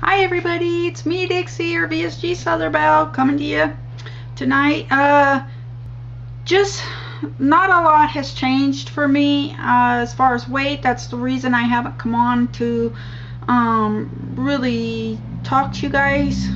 Hi everybody, it's me Dixie or VSG Sotherbell coming to you tonight. Just not a lot has changed for me as far as weight. That's the reason I haven't come on to really talk to you guys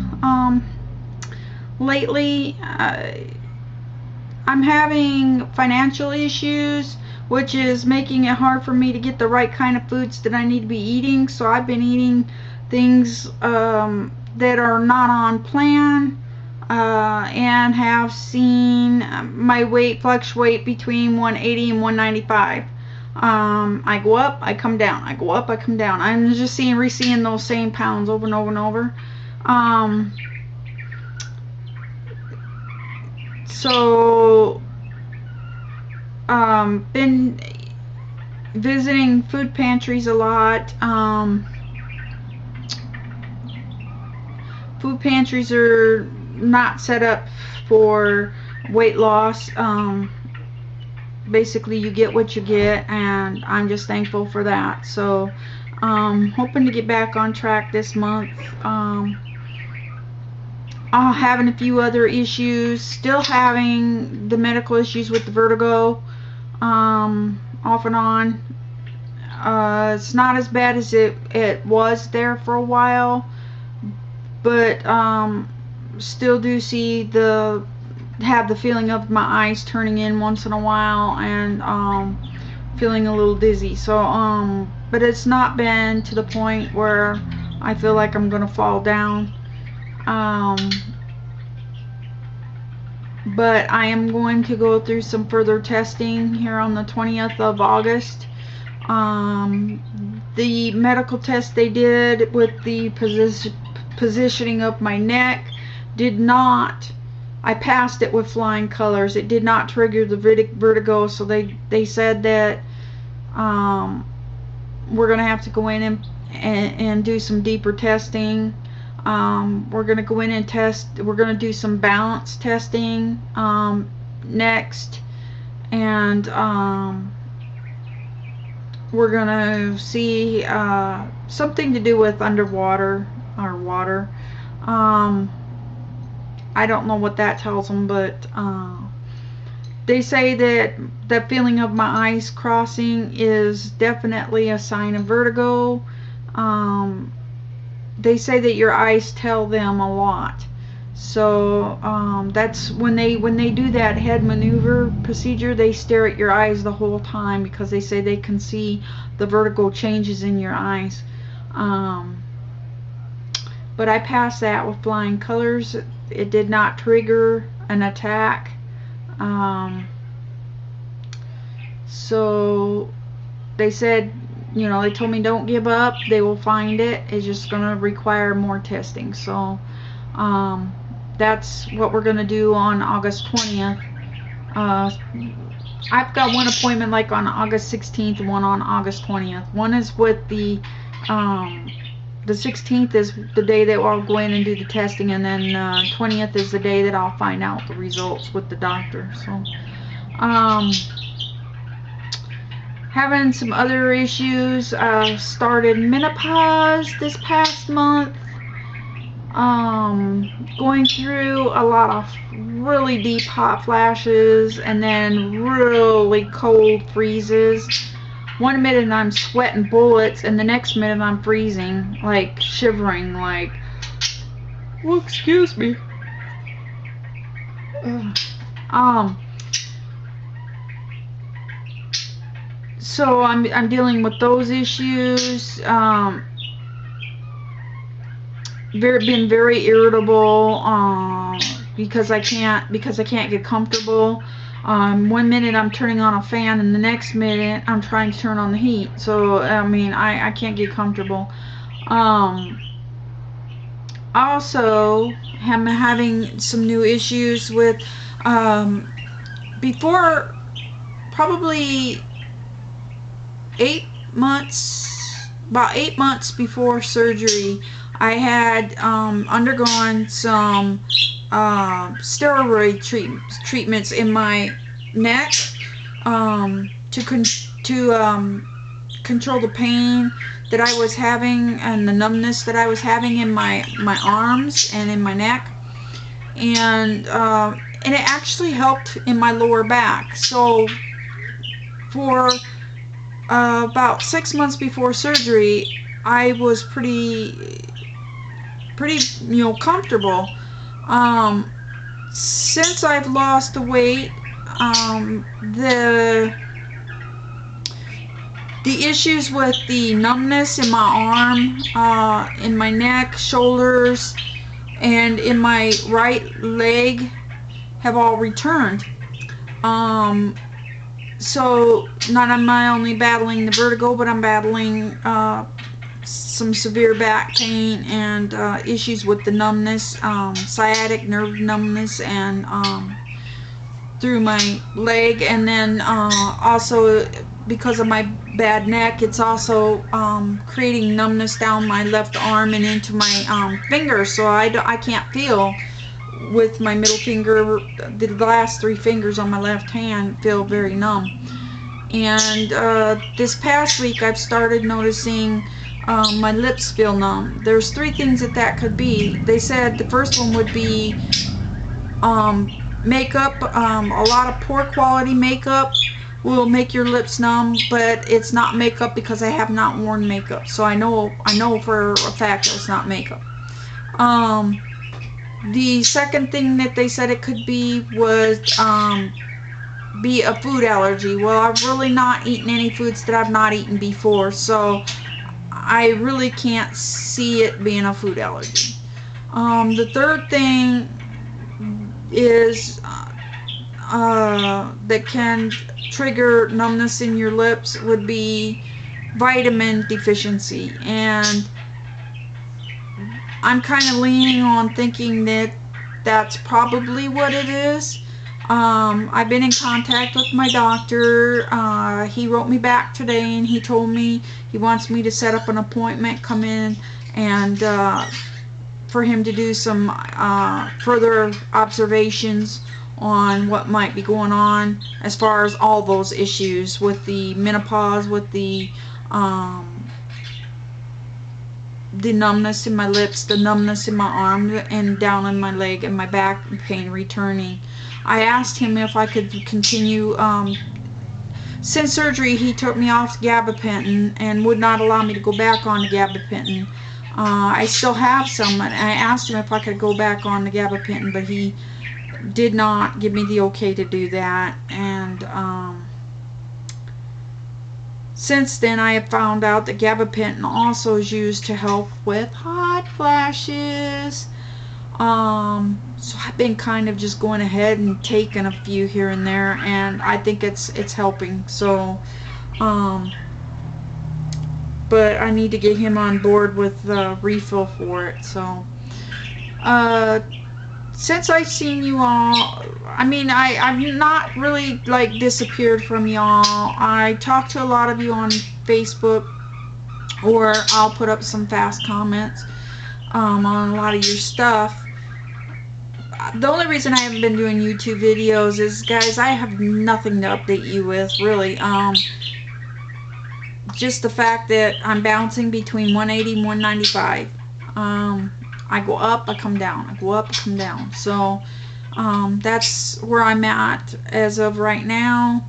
lately. I'm having financial issues, which is making it hard for me to get the right kind of foods that I need to be eating. So I've been eating things that are not on plan, and have seen my weight fluctuate between 180 and 195. I go up, I come down. I go up, I come down. I'm just re-seeing those same pounds over and over and over. Um, so been visiting food pantries a lot. Food pantries are not set up for weight loss. Basically you get what you get, and I'm just thankful for that. So hoping to get back on track this month. Having a few other issues, still having the medical issues with the vertigo, off and on. It's not as bad as it was there for a while, but still do have the feeling of my eyes turning in once in a while, and feeling a little dizzy. So but it's not been to the point where I feel like I'm gonna fall down. But I am going to go through some further testing here on the 20th of August. The medical test they did with the positioning of my neck did not, I passed it with flying colors. It did not trigger the vertigo, so they said that we're going to have to go in and do some deeper testing. We're going to go in and test, we're going to do some balance testing next, and we're going to see something to do with underwater or water. I don't know what that tells them, but they say that the feeling of my eyes crossing is definitely a sign of vertigo. They say that your eyes tell them a lot. So that's when they do that head maneuver procedure, they stare at your eyes the whole time, because they say they can see the vertical changes in your eyes. But I passed that with flying colors. It did not trigger an attack. So they said, they told me don't give up. They will find it. It's just going to require more testing. So that's what we're going to do on August 20th. I've got one appointment like on August 16th and one on August 20th. One is with the 16th is the day that I'll go in and do the testing, and then 20th is the day that I'll find out the results with the doctor. So having some other issues. Started menopause this past month. Going through a lot of really deep hot flashes, and then really cold freezes. One minute I'm sweating bullets, and the next minute I'm freezing, like shivering, like, well, excuse me. So I'm dealing with those issues. Been very irritable because I can't get comfortable. 1 minute I'm turning on a fan, and the next minute I'm trying to turn on the heat. So I can't get comfortable. Also, I'm having some new issues with before, probably about 8 months before surgery, I had undergone some steroid treatments in my neck to control the pain, that I was having and the numbness that I was having in my arms and in my neck, and it actually helped in my lower back. So for about 6 months before surgery, I was pretty comfortable. Since I've lost the weight, the issues with the numbness in my arm, in my neck, shoulders, and in my right leg have all returned. So not am I only battling the vertigo, but I'm battling some severe back pain and issues with the numbness, sciatic nerve numbness, and through my leg, and then also because of my bad neck, it's also creating numbness down my left arm and into my fingers, so I can't feel with my middle finger. The last 3 fingers on my left hand feel very numb. And this past week I've started noticing my lips feel numb. There's 3 things that could be. They said the first one would be makeup. A lot of poor quality makeup will make your lips numb, but it's not makeup because I have not worn makeup, so I know for a fact that it's not makeup. The second thing that they said it could be was be a food allergy. Well, I've really not eaten any foods that I've not eaten before, so I really can't see it being a food allergy. The third thing is that can trigger numbness in your lips would be vitamin deficiency, and I'm kind of leaning on thinking that that's probably what it is. I've been in contact with my doctor. He wrote me back today and he told me he wants me to set up an appointment, come in, and for him to do some further observations on what might be going on as far as all those issues with the menopause, with the numbness in my lips, the numbness in my arm, and down in my leg, and my back pain returning. I asked him if I could continue. Since surgery, he took me off gabapentin and would not allow me to go back on the gabapentin. I still have some, and I asked him if I could go back on the gabapentin, but he did not give me the okay to do that. And since then, I have found out that gabapentin also is used to help with hot flashes. So I've been kind of just going ahead and taking a few here and there, and I think it's helping. So, but I need to get him on board with the refill for it. So, since I've seen you all, I mean, I've not really like disappeared from y'all. I talk to a lot of you on Facebook, or I'll put up some fast comments on a lot of your stuff. The only reason I haven't been doing YouTube videos is, guys, I have nothing to update you with, really. Just the fact that I'm bouncing between 180 and 195. I go up, I come down. I go up, I come down. So that's where I'm at as of right now.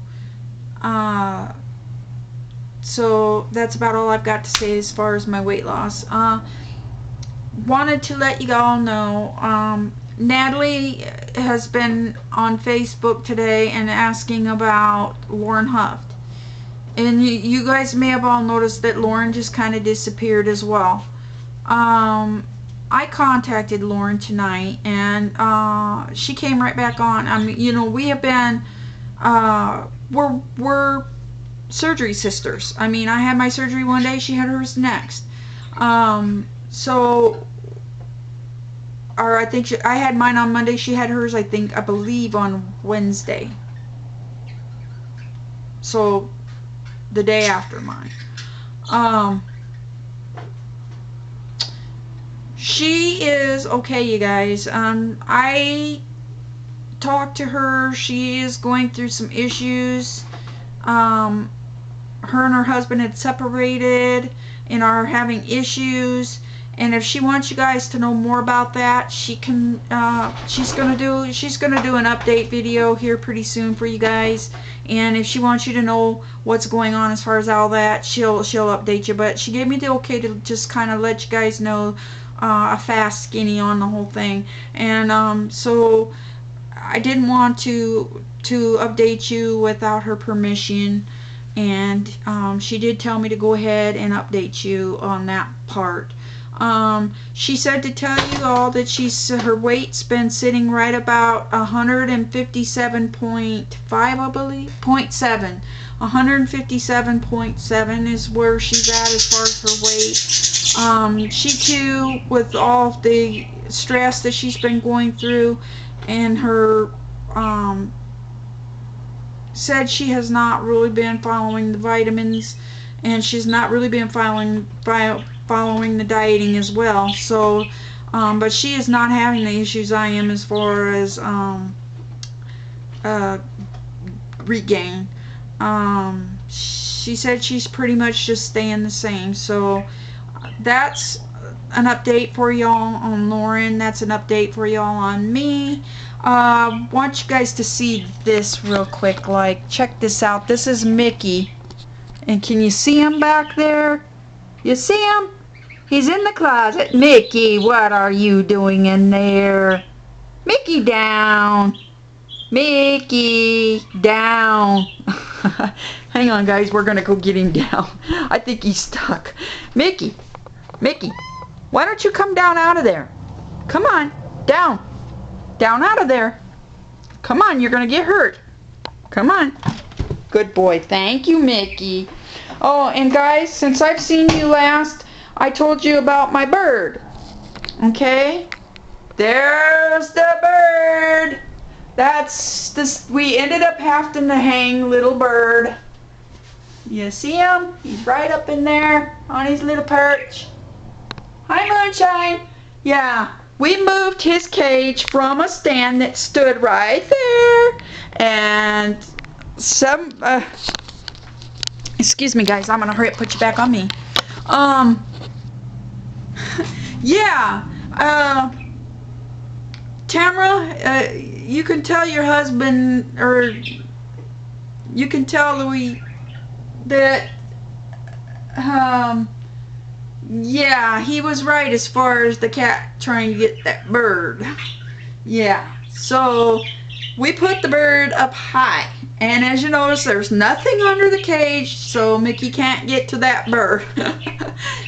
So that's about all I've got to say as far as my weight loss. Wanted to let you all know, Natalie has been on Facebook today and asking about Lauren Huft. And you guys may have all noticed that Lauren just kind of disappeared as well. I contacted Lauren tonight, and she came right back on. I mean, you know, we have been, we're surgery sisters. I mean, I had my surgery one day, she had hers next. So, or I think I had mine on Monday, she had hers, I believe, on Wednesday. So, the day after mine. She is okay, you guys. I talked to her. She is going through some issues. Her and her husband had separated, and are having issues. And if she wants you guys to know more about that, she can. She's gonna do an update video here pretty soon for you guys. And if she wants you to know what's going on as far as all that, she'll update you. But she gave me the okay to just kind of let you guys know a fast skinny on the whole thing. And so I didn't want to update you without her permission. And she did tell me to go ahead and update you on that part. She said to tell you all that her weight's been sitting right about 157.5, I believe, 0.7. 157.7 is where she's at as far as her weight. She too, with all the stress that she's been going through, and her said she has not really been following the vitamins, and she's not really been following the dieting as well. So but she is not having the issues I am as far as regain. She said she's pretty much just staying the same. So that's an update for y'all on Lauren. That's an update for y'all on me. Want you guys to see this real quick. Like, check this out. This is Mickey. And can you see him back there? You see him? He's in the closet. Mickey, what are you doing in there? Mickey, down. Mickey, down. Hang on, guys. We're going to go get him down. I think he's stuck. Mickey, why don't you come down out of there? Come on, down. Down out of there. Come on, you're going to get hurt. Come on. Good boy. Thank you, Mickey. Oh, and guys, since I've seen you last, I told you about my bird. Okay? There's the bird. That's this. We ended up having to hang little bird. You see him? He's right up in there on his little perch. Hi, Moonshine. Yeah, we moved his cage from a stand that stood right there, and excuse me, guys, I'm gonna hurry up, put you back on me. Yeah, Tamara, you can tell your husband, or you can tell Louis that, yeah, he was right as far as the cat trying to get that bird. Yeah, so we put the bird up high, and as you notice, there's nothing under the cage, so Mickey can't get to that bird.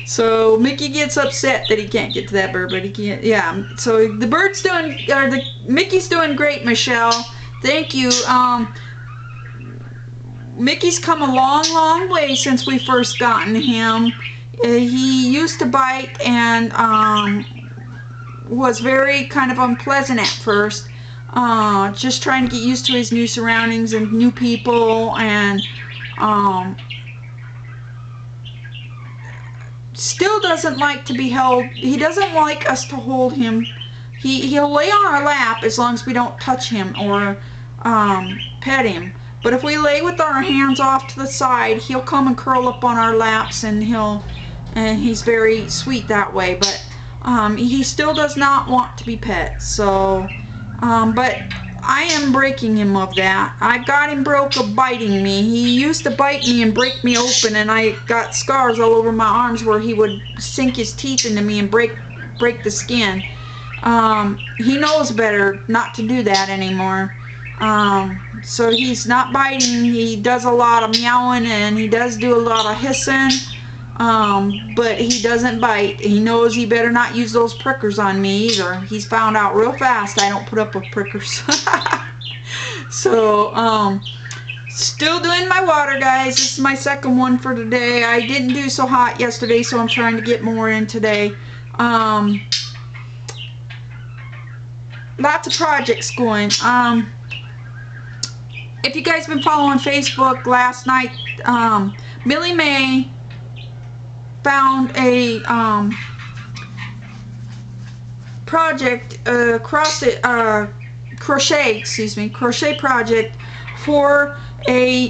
So Mickey gets upset that he can't get to that bird, but he can't. Yeah, so the bird's doing, or Mickey's doing great, Michelle. Thank you. Mickey's come a long way since we first gotten him. He used to bite and was very kind of unpleasant at first. Just trying to get used to his new surroundings and new people, and still doesn't like to be held. He doesn't like us to hold him. He'll lay on our lap as long as we don't touch him or pet him. But if we lay with our hands off to the side, he'll come and curl up on our laps, and he's very sweet that way. But he still does not want to be pet. So, but I am breaking him of that. I got him broke of biting me. He used to bite me and break me open, and I got scars all over my arms where he would sink his teeth into me and break the skin. He knows better not to do that anymore. So he's not biting. He does a lot of meowing, and he does do a lot of hissing. But he doesn't bite. He knows he better not use those prickers on me either. He's found out real fast I don't put up with prickers. So, still doing my water, guys. This is my second one for today. I didn't do so hot yesterday, so I'm trying to get more in today. Lots of projects going. If you guys been following Facebook, last night, Millie Mae found a project, crochet project for a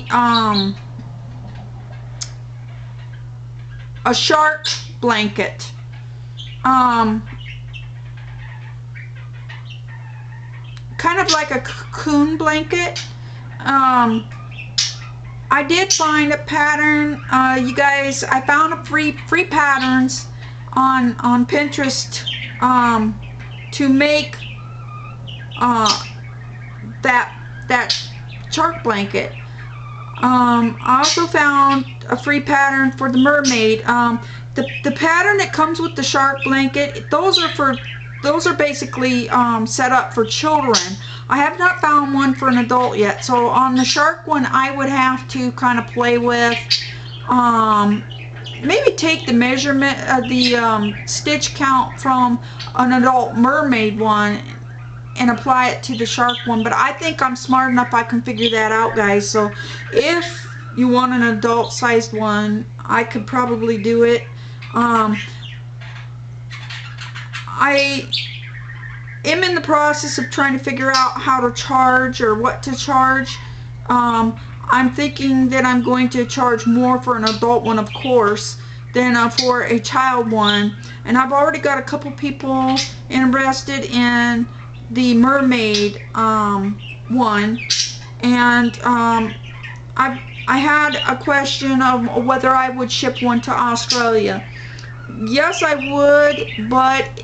a shark blanket. Kind of like a cocoon blanket. I did find a pattern, you guys. I found a free patterns on Pinterest to make that shark blanket. I also found a free pattern for the mermaid. The pattern that comes with the shark blanket, those are basically set up for children. I have not found one for an adult yet. So on the shark one, I would have to kind of play with, maybe take the measurement of the stitch count from an adult mermaid one and apply it to the shark one. But I think I'm smart enough I can figure that out, guys. So if you want an adult sized one, I could probably do it. I am in the process of trying to figure out how to charge or what to charge. I'm thinking that I'm going to charge more for an adult one, of course, than for a child one. And I've already got a couple people interested in the mermaid one, and I had a question of whether I would ship one to Australia. Yes, I would, but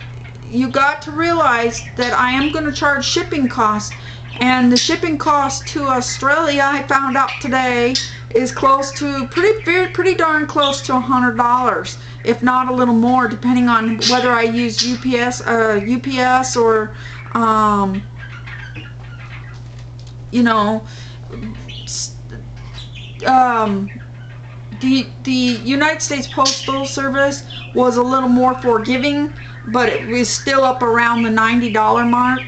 you got to realize that I am going to charge shipping costs, and the shipping cost to Australia, I found out today, is close to pretty darn close to $100, if not a little more, depending on whether I use UPS or you know, the United States Postal Service was a little more forgiving, but it was still up around the $90 mark.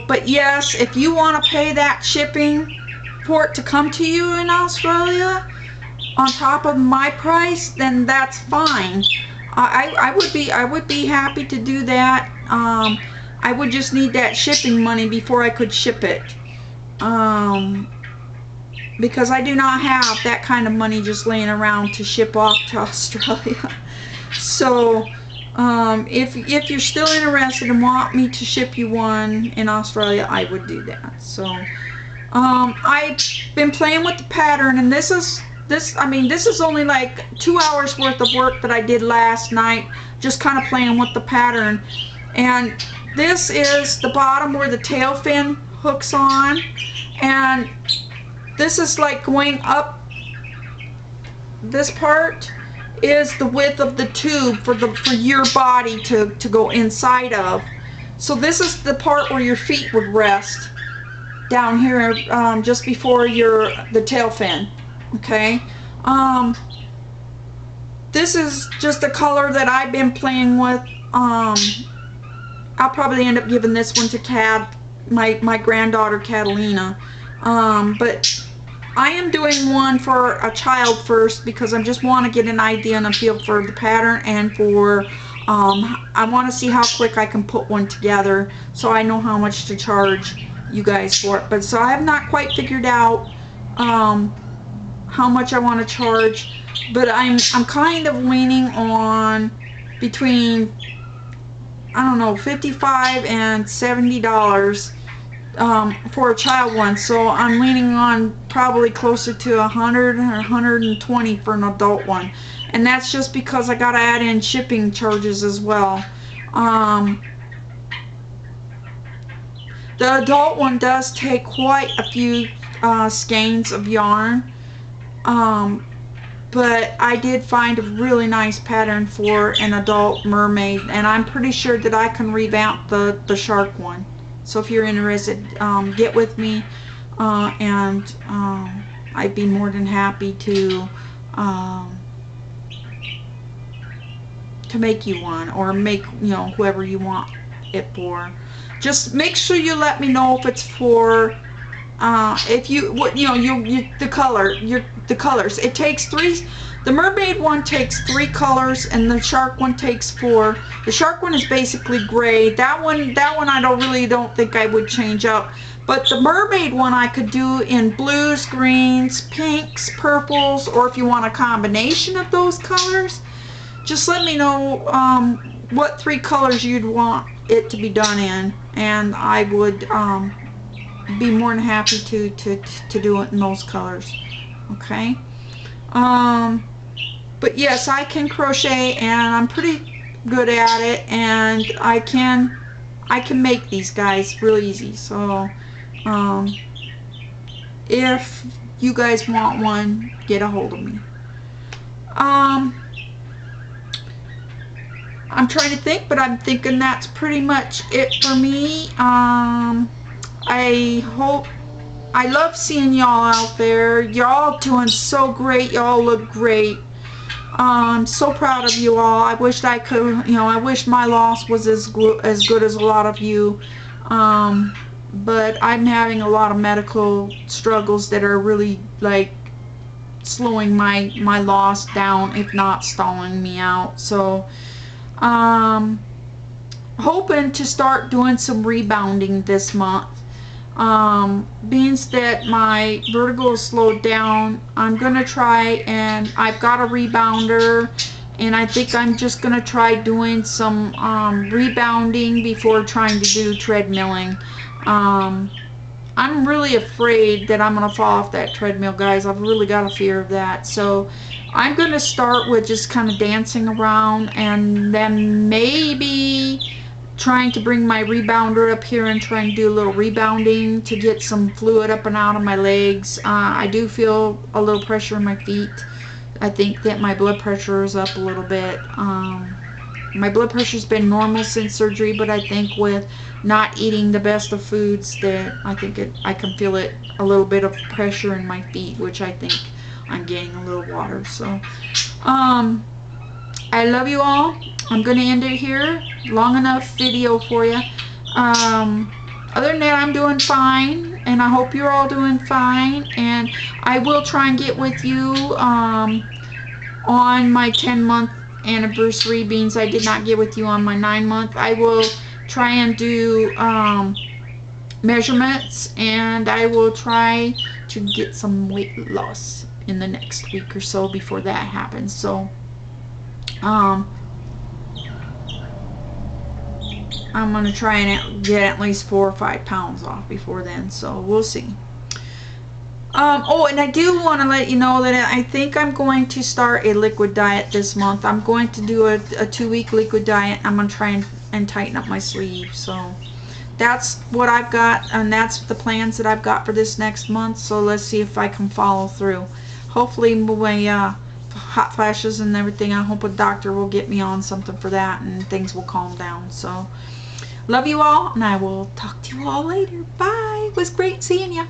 But yes, if you want to pay that shipping for it to come to you in Australia on top of my price, then that's fine. I would be happy to do that. I would just need that shipping money before I could ship it. Because I do not have that kind of money just laying around to ship off to Australia. So if you're still interested and want me to ship you one in Australia, I would do that. So I've been playing with the pattern, and this is only like 2 hours worth of work that I did last night, just kind of playing with the pattern. And this is the bottom where the tail fin hooks on, and this is like going up. This part is the width of the tube for your body to go inside of. So this is the part where your feet would rest, down here, just before the tail fin. Okay. This is just a color that I've been playing with. I'll probably end up giving this one to my granddaughter Catalina. But I am doing one for a child first, because I just want to get an idea and a feel for the pattern, and for I want to see how quick I can put one together, so I know how much to charge you guys for it. But so I have not quite figured out how much I want to charge, but I'm kind of leaning on between, I don't know, $55 and $70 for a child one. So I'm leaning on probably closer to 100 or 120 for an adult one, and that's just because I gotta add in shipping charges as well. The adult one does take quite a few skeins of yarn, but I did find a really nice pattern for an adult mermaid, and I'm pretty sure that I can revamp the shark one. So if you're interested, get with me, and I'd be more than happy to make you one, or make, whoever you want it for. Just make sure you let me know if it's for the colors. It takes 3. The mermaid one takes 3 colors, and the shark one takes 4. The shark one is basically gray. That one I don't think I would change up. But the mermaid one I could do in blues, greens, pinks, purples, or if you want a combination of those colors, just let me know what 3 colors you'd want it to be done in, and I would be more than happy to do it in those colors. Okay. But yes, I can crochet, and I'm pretty good at it, and I can make these guys real easy. So if you guys want one, get a hold of me. I'm trying to think, but I'm thinking that's pretty much it for me. I love seeing y'all out there. Y'all doing so great. Y'all look great. I'm so proud of you all. I wished I could, I wish my loss was as good as a lot of you. But I'm having a lot of medical struggles that are really like slowing my loss down, if not stalling me out. So hoping to start doing some rebounding this month. Being that my vertigo is slowed down, I'm gonna try, and I've got a rebounder, and I think I'm just gonna try doing some rebounding before trying to do treadmilling. I'm really afraid that I'm gonna fall off that treadmill, guys. I've really got a fear of that. So I'm gonna start with just kind of dancing around, and then maybe trying to bring my rebounder up here and try and do a little rebounding to get some fluid up and out of my legs. I do feel a little pressure in my feet. I think that my blood pressure is up a little bit. My blood pressure's been normal since surgery, but I think with not eating the best of foods, that I can feel it a little bit of pressure in my feet, which I think I'm getting a little water. So I love you all. I'm gonna end it here. Long enough video for you. Other than that, I'm doing fine, and I hope you're all doing fine. And I will try and get with you on my 10-month anniversary, beans I did not get with you on my 9-month. I will try and do measurements, and I will try to get some weight loss in the next week or so before that happens. So I'm going to try and get at least 4 or 5 pounds off before then, so we'll see. Oh, and I do want to let you know that I think I'm going to start a liquid diet this month. I'm going to do a 2-week liquid diet. I'm going to try and tighten up my sleeve. So that's what I've got, and that's the plans that I've got for this next month. So let's see if I can follow through. Hopefully my hot flashes and everything, I hope a doctor will get me on something for that and things will calm down. So love you all, and I will talk to you all later. Bye. It was great seeing you.